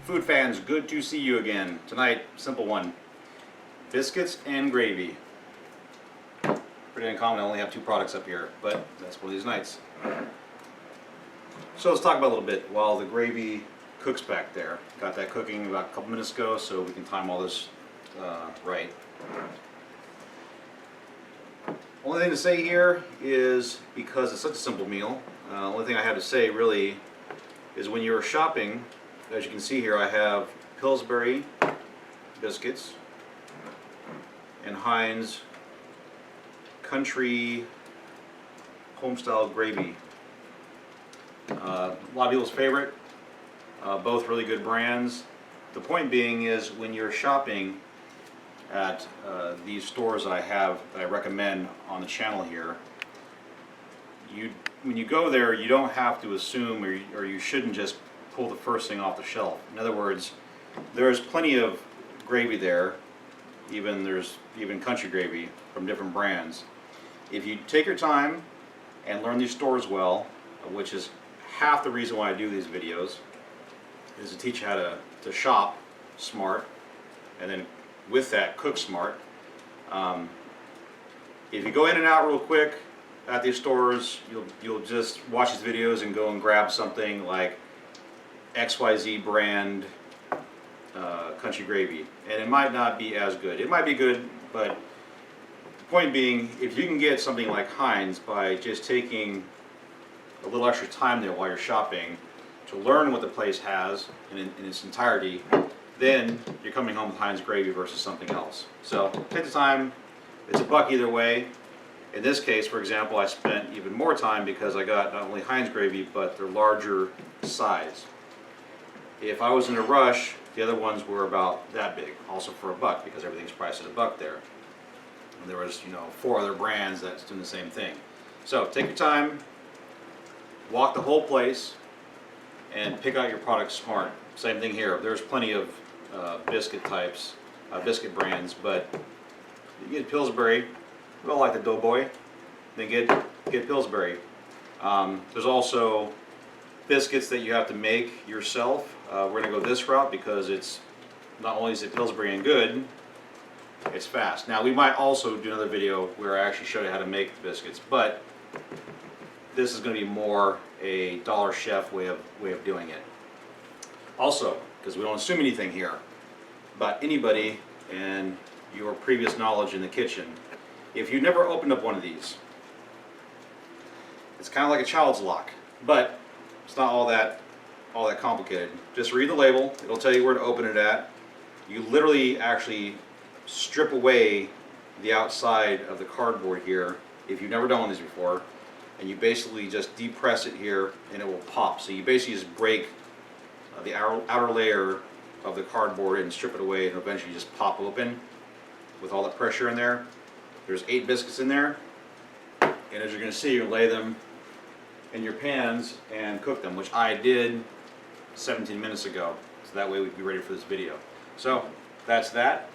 Food fans, good to see you again. Tonight, simple one. Biscuits and gravy. Pretty uncommon, I only have two products up here, but that's one of these nights. So let's talk about a little bit while the gravy cooks back there. Got that cooking about a couple minutes ago, so we can time all this right. Only thing to say here is, because it's such a simple meal, only thing I have to say really is when you're shopping, as you can see here, I have Pillsbury biscuits and Heinz Country Homestyle Gravy. A lot of people's favorite, both really good brands. The point being is when you're shopping at these stores that I recommend on the channel here, when you go there, you don't have to assume or you shouldn't just pull the first thing off the shelf. In other words, there's plenty of gravy there. There's even country gravy from different brands. If you take your time and learn these stores well, which is half the reason why I do these videos, is to teach you how to shop smart, and then with that cook smart. If you go in and out real quick at these stores, you'll just watch these videos and go and grab something like XYZ brand country gravy, and it might not be as good. It might be good, but the point being, if you can get something like Heinz by just taking a little extra time there while you're shopping to learn what the place has in its entirety, then you're coming home with Heinz gravy versus something else. So take the time. It's $1 either way. In this case, for example, I spent even more time because I got not only Heinz gravy, but their larger size. If I was in a rush, the other ones were about that big, also for $1 because everything's priced at $1 there. And there was, 4 other brands that's doing the same thing. So take your time, walk the whole place, and pick out your product smart. Same thing here. There's plenty of biscuit types, biscuit brands, but you get Pillsbury. We all like the Doughboy. Then get Pillsbury. There's also biscuits that you have to make yourself. We're going to go this route because it's not only is it Pillsbury and good, it's fast. Now we might also do another video where I actually show you how to make the biscuits, but this is going to be more a Dollar Chef way of doing it. Also, because we don't assume anything here about anybody and your previous knowledge in the kitchen, if you've never opened up one of these, it's kind of like a child's lock, but it's not all that complicated. Just read the label. It'll tell you where to open it at. You literally actually strip away the outside of the cardboard here if you've never done one of these before, and you basically just depress it here and it will pop. So you basically just break the outer layer of the cardboard and strip it away, and eventually just pop open with all that pressure in there. There's 8 biscuits in there, and as you're going to see, you lay them in your pans and cook them, which I did 17 minutes ago, so that way we'd be ready for this video. So that's that.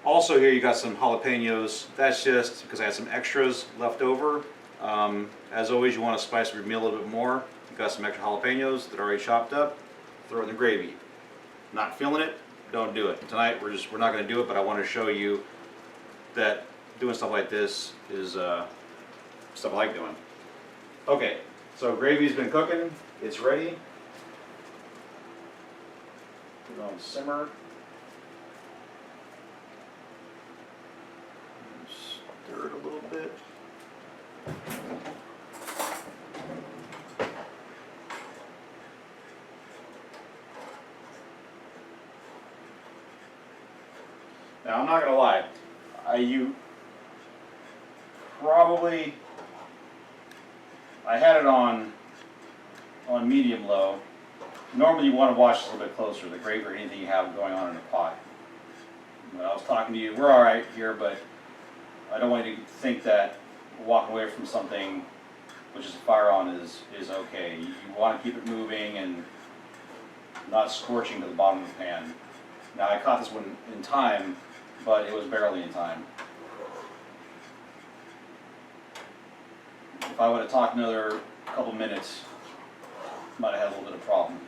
Also here you got some jalapenos. That's just because I had some extras left over. As always, you want to spice your meal a little bit more. You've got some extra jalapenos that are already chopped up. Throw it in the gravy. Not feeling it? Don't do it. Tonight we're not going to do it, but I want to show you that doing stuff like this is stuff I like doing. Okay, so gravy's been cooking. It's ready. Put it on simmer. Stir it a little bit. Now I'm not gonna lie, I had it on medium low. Normally you want to watch this a little bit closer, the gravy or anything you have going on in the pot. When I was talking to you, we're alright here, but I don't want you to think that walking away from something which is fire on is okay. You want to keep it moving and not scorching to the bottom of the pan. Now I caught this one in time, but it was barely in time. If I would have talked another couple minutes, might have had a little bit of problem.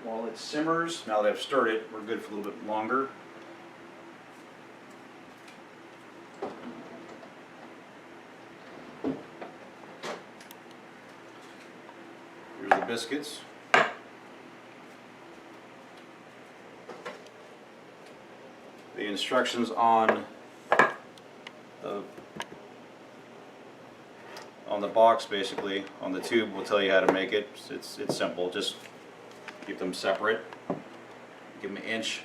while it simmers, now that I've stirred it, we're good for a little bit longer. Here's the biscuits. The instructions on the box, basically on the tube, will tell you how to make it. It's simple. Just keep them separate. Give them an inch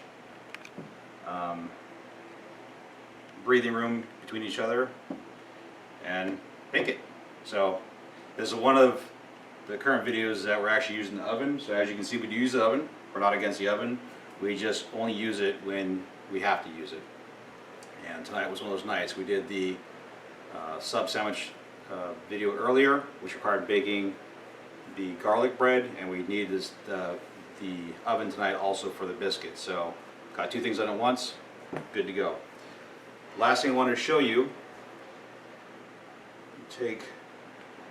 breathing room between each other, and bake it. So this is one of the current videos that we're actually using the oven. So as you can see, we do use the oven. We're not against the oven. We just only use it when we have to use it. And tonight was one of those nights. We did the sub sandwich video earlier, which required baking the garlic bread, and we needed the oven tonight also for the biscuits. So got two things done at once, good to go. Last thing I wanted to show you, I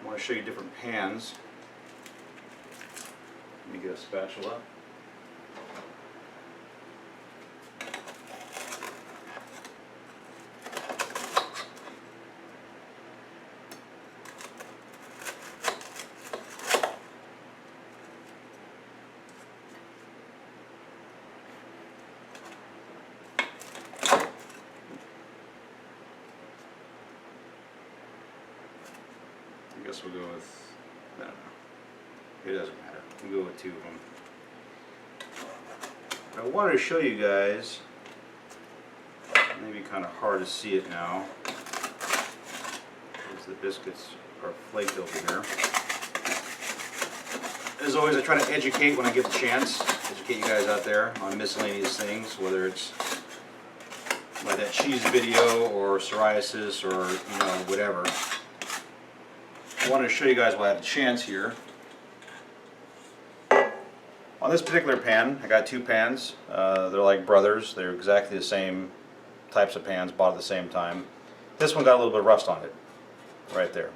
want to show you different pans. Let me get a spatula. I guess we'll go with, I don't know, it doesn't matter, we'll go with two of them. I wanted to show you guys, maybe kind of hard to see it now, because the biscuits are flaked over here. As always, I try to educate when I get the chance, educate you guys out there on miscellaneous things, whether it's like that cheese video or psoriasis or, you know, whatever. I wanted to show you guys while I had a chance here. On this particular pan, I got two pans. They're like brothers. They're exactly the same types of pans, bought at the same time. This one got a little bit of rust on it, right there,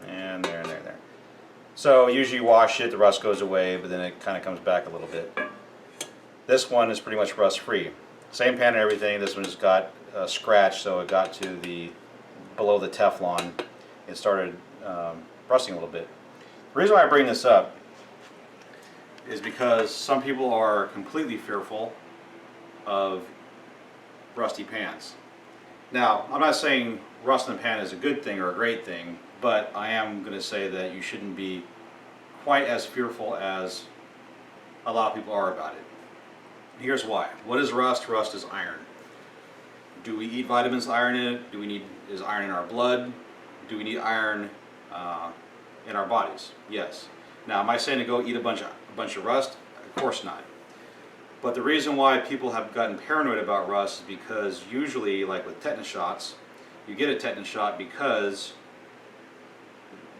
and there, and there, and there. So usually you wash it, the rust goes away, but then it kind of comes back a little bit. This one is pretty much rust-free. Same pan and everything. This one just got scratched, so it got to the below the Teflon. It started rusting a little bit. The reason why I bring this up is because some people are completely fearful of rusty pans. Now, I'm not saying rust in the pan is a good thing or a great thing, but I am going to say that you shouldn't be quite as fearful as a lot of people are about it. Here's why. What is rust? Rust is iron. Do we eat vitamins with iron in it? Is iron in our blood? Do we need iron in our bodies? Yes. Now, am I saying to go eat a bunch of rust? Of course not. But the reason why people have gotten paranoid about rust is because usually, like with tetanus shots, you get a tetanus shot because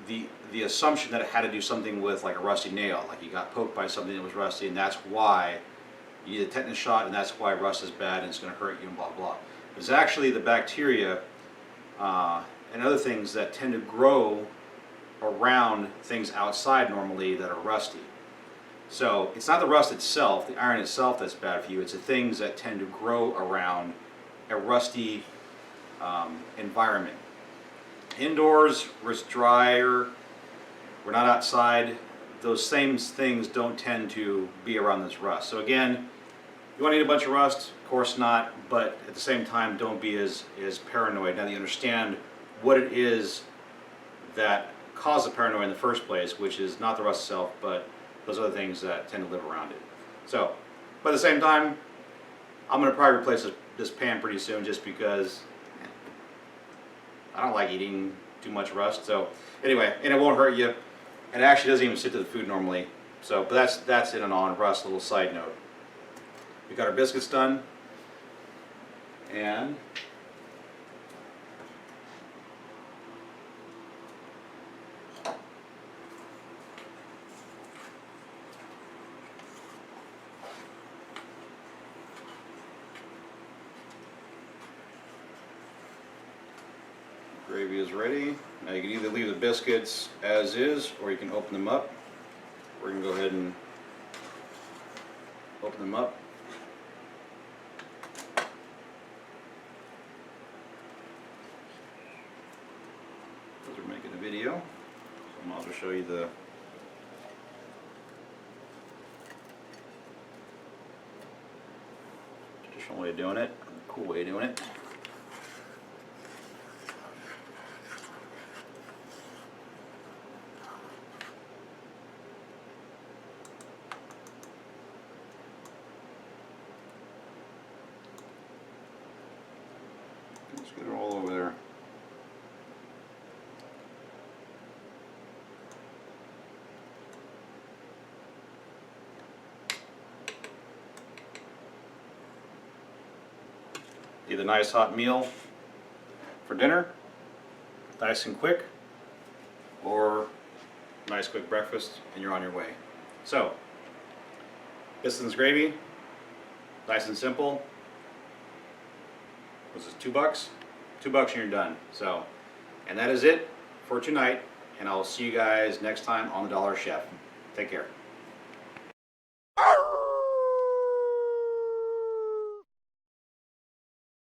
the assumption that it had to do something with like a rusty nail, like you got poked by something that was rusty, and that's why you need a tetanus shot, and that's why rust is bad and it's going to hurt you and blah blah. It's actually the bacteria and other things that tend to grow around things outside normally that are rusty. So it's not the rust itself, the iron itself, that's bad for you. It's the things that tend to grow around a rusty environment. Indoors, where it's drier, we're not outside, those same things don't tend to be around this rust. So again, you want to eat a bunch of rust? Of course not, but at the same time, don't be as paranoid now that you understand what it is that caused the paranoia in the first place, which is not the rust itself, but those other things that tend to live around it. So, but at the same time, I'm going to probably replace this pan pretty soon just because I don't like eating too much rust. So anyway, and it won't hurt you. And it actually doesn't even stick to the food normally. So, but that's in and on rust. A little side note. We got our biscuits done, and gravy is ready. Now you can either leave the biscuits as is, or you can open them up. we're going to go ahead and open them up. Because we're making a video, so I might as well show you the traditional way of doing it, a cool way of doing it. Let's get it all over there. Either nice hot meal for dinner, nice and quick, or nice quick breakfast and you're on your way. So, Biscuits gravy, nice and simple. Was this $2? $2 and you're done. So, and that is it for tonight, and I'll see you guys next time on the Dollar Chef. Take care.